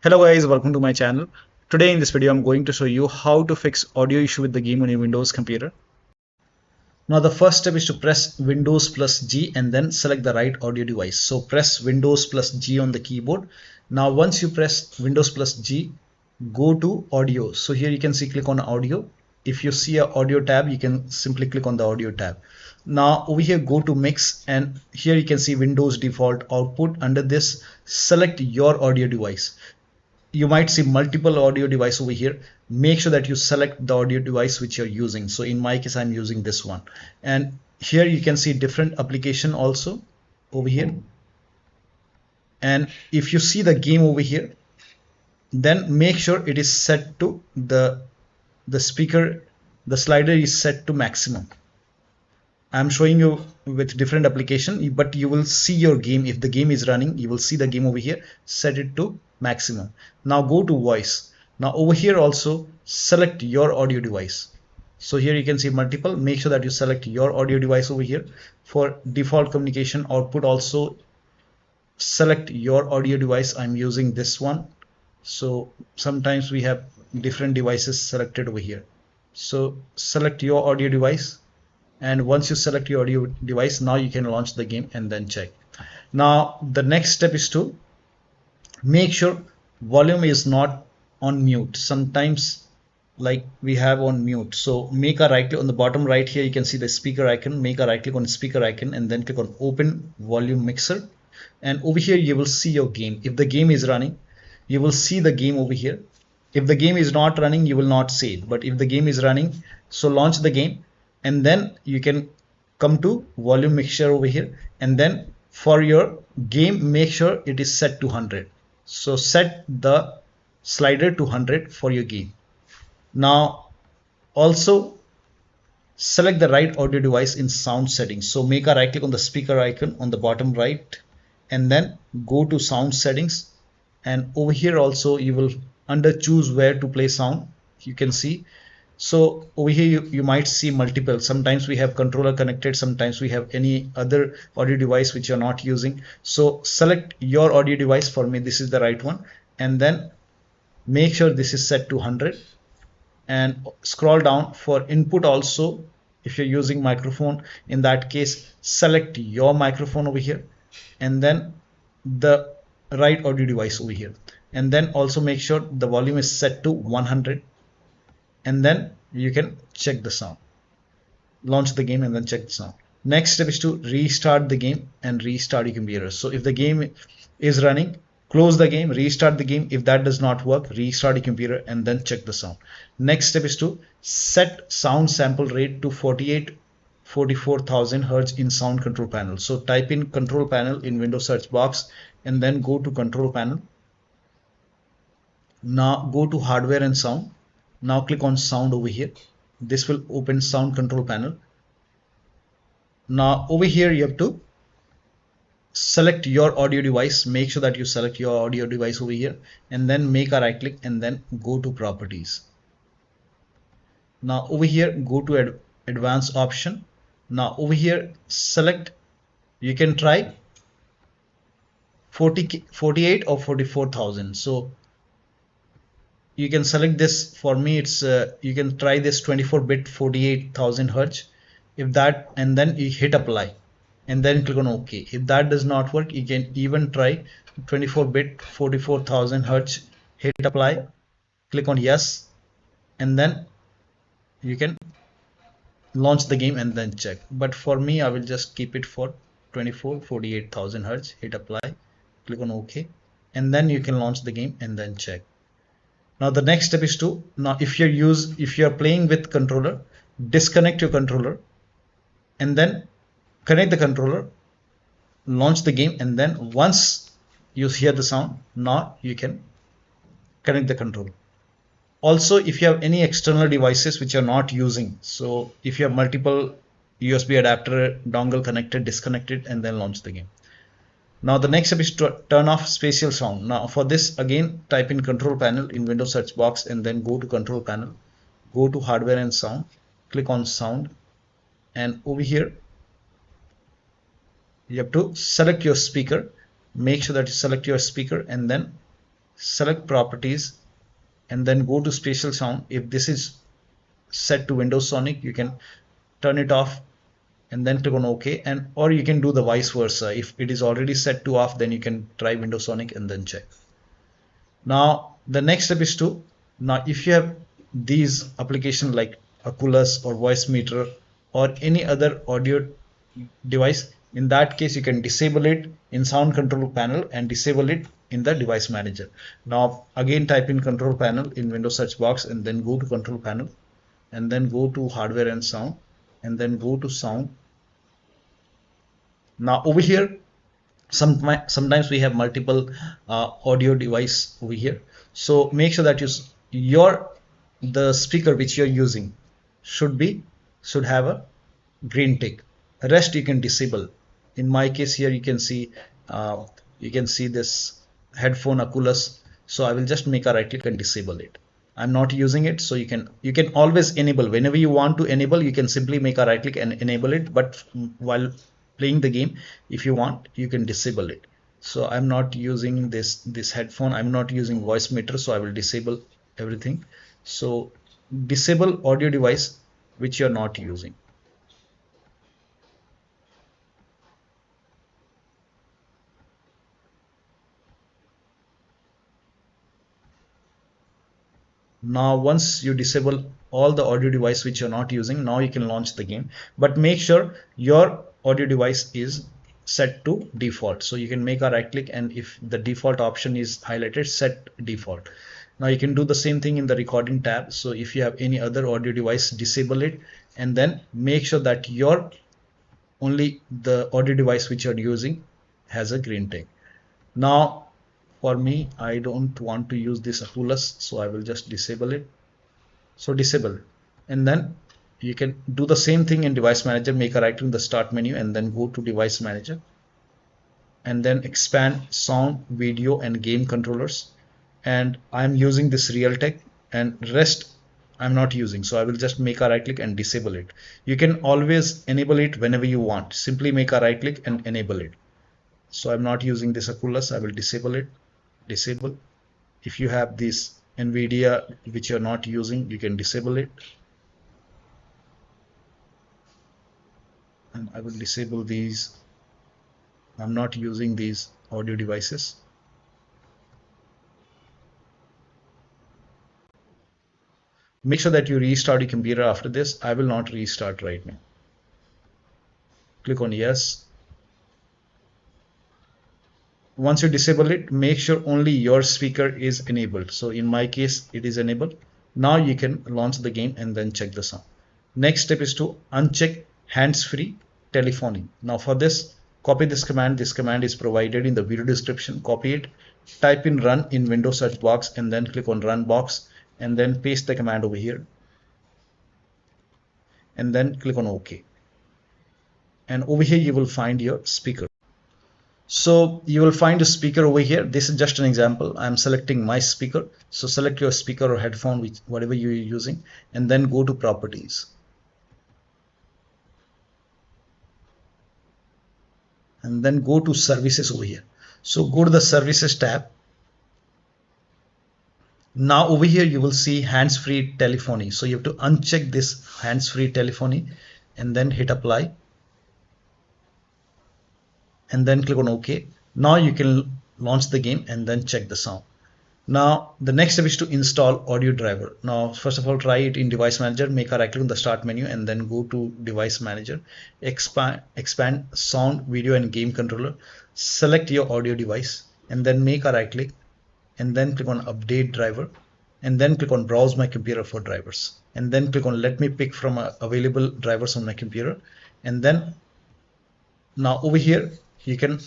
Hello guys, welcome to my channel. Today in this video I'm going to show you how to fix audio issue with the game on your Windows computer. Now the first step is to press Windows plus G and then select the right audio device. So press Windows plus G on the keyboard. Now once you press Windows plus G, go to audio. So here you can see click on audio. If you see a audio tab, you can simply click on the audio tab. Now over here go to mix, and here you can see Windows default output. Under this, select your audio device. You might see multiple audio device over here. Make sure that you select the audio device which you're using. So in my case I'm using this one, and here you can see different application also over here. And if you see the game over here, then make sure it is set to the speaker, the slider is set to maximum. I'm showing you with different application, but you will see your game. If the game is running, you will see the game over here. Set it to maximum. Now go to voice. Now over here also select your audio device. So here you can see multiple. Make sure that you select your audio device over here. For default communication output also select your audio device. I'm using this one. So sometimes we have different devices selected over here. So select your audio device. And once you select your audio device, now you can launch the game and then check. Now the next step is to make sure volume is not on mute. Sometimes like we have on mute. So make a right click on the bottom right here. You can see the speaker icon. Make a right click on the speaker icon and then click on open volume mixer. And over here you will see your game. If the game is running, you will see the game over here. If the game is not running, you will not see it. But if the game is running, so launch the game. And then you can come to volume mixture over here, and then for your game make sure it is set to 100. So set the slider to 100 for your game. Now also select the right audio device in sound settings. So make a right click on the speaker icon on the bottom right and then go to sound settings, and over here also you will under choose where to play sound, you can see. So over here you might see multiple. Sometimes we have controller connected, sometimes we have any other audio device which you're not using. So select your audio device. For me this is the right one, and then make sure this is set to 100 and scroll down. For input also, if you're using microphone, in that case select your microphone over here and then the right audio device over here, and then also make sure the volume is set to 100. And then you can check the sound, launch the game and then check the sound. Next step is to restart the game and restart your computer. So if the game is running, close the game, restart the game. If that does not work, restart your computer and then check the sound. Next step is to set sound sample rate to 44,000 Hz in sound control panel. So type in control panel in Windows search box and then go to control panel. Now go to hardware and sound. Now click on sound over here. This will open sound control panel. Now over here you have to select your audio device. Make sure that you select your audio device over here and then make a right click and then go to properties. Now over here go to advanced option. Now over here select, you can try 48 or 44,000. So you can select this. For me it's you can try this 24-bit 48,000 Hz. If that, and then you hit apply and then click on OK. If that does not work, you can even try 24-bit 44,000 Hz. Hit apply, click on yes, and then you can launch the game and then check. But for me I will just keep it for 48,000 Hz. Hit apply, click on OK, and then you can launch the game and then check. Now the next step is to, now if you're playing with controller, disconnect your controller and then connect the controller, launch the game, and then once you hear the sound, now you can connect the controller. Also if you have any external devices which you're not using, so if you have multiple USB adapter dongle connected, disconnect it and then launch the game. Now the next step is to turn off spatial sound. Now for this again type in control panel in Windows search box and then go to control panel, go to hardware and sound, click on sound, and over here you have to select your speaker. Make sure that you select your speaker and then select properties, and then go to spatial sound. If this is set to Windows Sonic, you can turn it off and then click on OK, and or you can do the vice versa. If it is already set to off, then you can try Windows Sonic and then check. Now the next step is to, now if you have these applications like Oculus or voicemeeter or any other audio device, in that case you can disable it in sound control panel and disable it in the device manager. Now again type in control panel in Windows search box and then go to control panel and then go to hardware and sound and then go to sound. Now over here sometimes we have multiple audio device over here, so make sure that the speaker which you're using should have a green tick. The rest you can disable. In my case here you can see this headphone Oculus, so I will just make a right click and disable it. I'm not using it, so you can always enable. Whenever you want to enable, you can simply make a right click and enable it, but while playing the game, if you want, you can disable it. So I'm not using this headphone, I'm not using voicemeeter, so I will disable everything. So disable audio device which you're not using. Now once you disable all the audio device which you're not using, now you can launch the game, but make sure your audio device is set to default. So you can make a right click, and if the default option is highlighted, set default. Now you can do the same thing in the recording tab. So if you have any other audio device, disable it and then make sure that only the audio device which you're using has a green tick. Now for me, I don't want to use this Oculus, so I will just disable it. So disable, and then you can do the same thing in device manager. Make a right click in the start menu and then go to device manager and then expand sound, video and game controllers, and I'm using this Realtek, and rest I'm not using, so I will just make a right click and disable it. You can always enable it whenever you want. Simply make a right click and enable it. So I'm not using this Oculus, I will disable it. Disable. If you have this NVIDIA which you're not using, you can disable it, and I will disable these. I'm not using these audio devices. Make sure that you restart your computer after this. I will not restart right now. Click on yes. Once you disable it, make sure only your speaker is enabled. So in my case, it is enabled. Now you can launch the game and then check the sound. Next step is to uncheck hands-free telephony. Now for this, copy this command. This command is provided in the video description. Copy it, type in run in Windows search box and then click on run box and then paste the command over here and then click on OK. And over here you will find your speaker. So you will find a speaker over here. This is just an example. I'm selecting my speaker. So select your speaker or headphone, whatever you're using, and then go to properties. And then go to services over here. So go to the services tab. Now over here you will see hands-free telephony. So you have to uncheck this hands-free telephony and then hit apply. And then click on OK. Now you can launch the game and then check the sound. Now the next step is to install audio driver. Now first of all, try it in device manager. Make a right click on the start menu and then go to device manager. Expand sound, video and game controller. Select your audio device and then make a right click and then click on update driver and then click on browse my computer for drivers and then click on let me pick from available drivers on my computer. And then now over here you can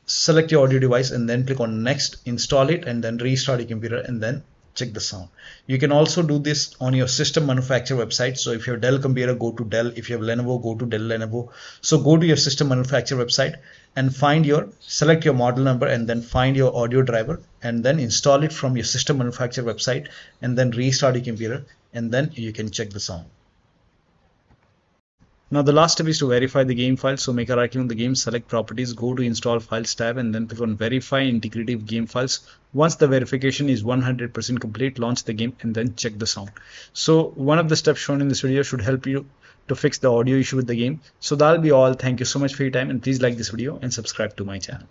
select your audio device and then click on next, install it and then restart your computer and then check the sound. You can also do this on your system manufacturer website. So if you have Dell computer, go to Dell. If you have Lenovo, go to Dell Lenovo. So go to your system manufacturer website and select your model number and then find your audio driver and then install it from your system manufacturer website and then restart your computer and then you can check the sound. Now the last step is to verify the game file. So make a right click on the game, select properties, go to install files tab, and then click on verify integrity of game files. Once the verification is 100% complete, launch the game and then check the sound. So one of the steps shown in this video should help you to fix the audio issue with the game. So that'll be all. Thank you so much for your time, and please like this video and subscribe to my channel.